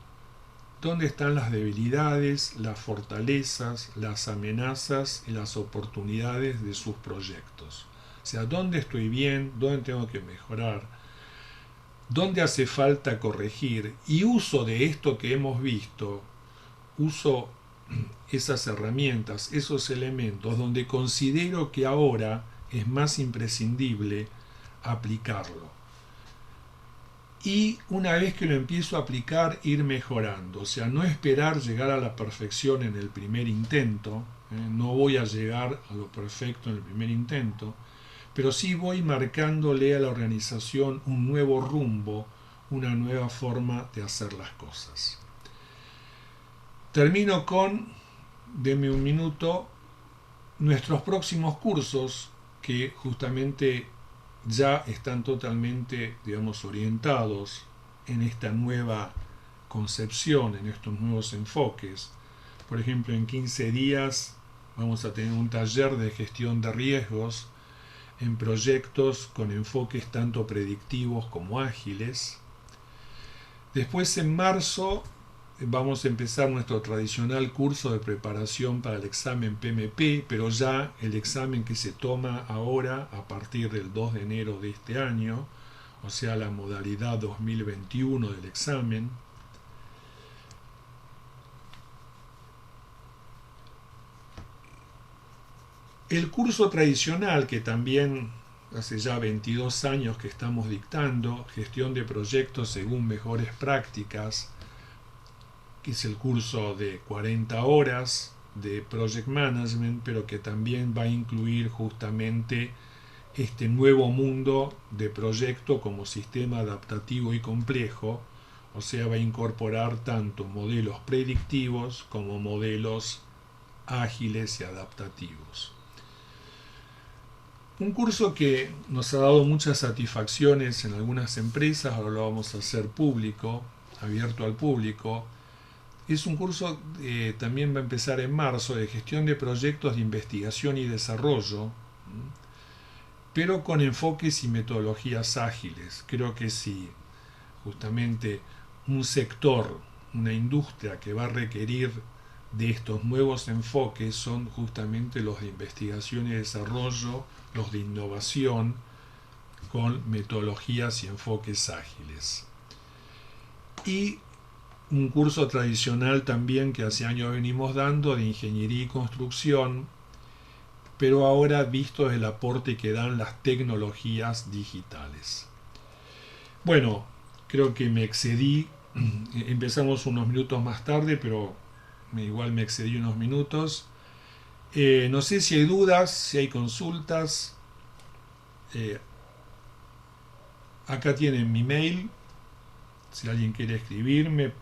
dónde están las debilidades, las fortalezas, las amenazas y las oportunidades de sus proyectos. O sea, dónde estoy bien, dónde tengo que mejorar, dónde hace falta corregir, y uso de esto que hemos visto, uso esas herramientas, esos elementos donde considero que ahora es más imprescindible aplicarlo. Y una vez que lo empiezo a aplicar, ir mejorando. O sea, no esperar llegar a la perfección en el primer intento. No voy a llegar a lo perfecto en el primer intento, pero sí voy marcándole a la organización un nuevo rumbo, una nueva forma de hacer las cosas. Termino con, deme un minuto, nuestros próximos cursos que justamente ya están totalmente, digamos, orientados en esta nueva concepción, en estos nuevos enfoques. Por ejemplo, en 15 días vamos a tener un taller de gestión de riesgos en proyectos con enfoques tanto predictivos como ágiles. Después, en marzo, vamos a empezar nuestro tradicional curso de preparación para el examen PMP, pero ya el examen que se toma ahora a partir del 2 de enero de este año, o sea, la modalidad 2021 del examen. El curso tradicional, que también hace ya 22 años que estamos dictando, gestión de proyectos según mejores prácticas, que es el curso de 40 horas de Project Management, pero que también va a incluir justamente este nuevo mundo de proyecto como sistema adaptativo y complejo, o sea, va a incorporar tanto modelos predictivos como modelos ágiles y adaptativos. Un curso que nos ha dado muchas satisfacciones en algunas empresas, ahora lo vamos a hacer público, abierto al público. Es un curso que también va a empezar en marzo, de gestión de proyectos de investigación y desarrollo, pero con enfoques y metodologías ágiles. Creo que si justamente un sector, una industria que va a requerir de estos nuevos enfoques son justamente los de investigación y desarrollo, los de innovación, con metodologías y enfoques ágiles. Y un curso tradicional también que hace años venimos dando de ingeniería y construcción, pero ahora visto el aporte que dan las tecnologías digitales. Bueno, creo que me excedí, empezamos unos minutos más tarde, pero igual me excedí unos minutos. No sé si hay dudas, si hay consultas. Acá tienen mi mail, si alguien quiere escribirme,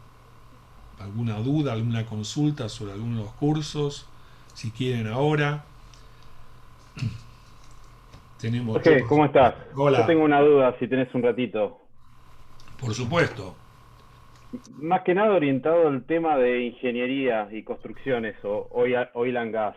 alguna duda, alguna consulta sobre alguno de los cursos, si quieren ahora. Tenemos Jorge, ¿cómo estás? Yo Hola, tengo una duda, si tenés un ratito. por supuesto. Más que nada orientado al tema de ingeniería y construcciones o oil and gas.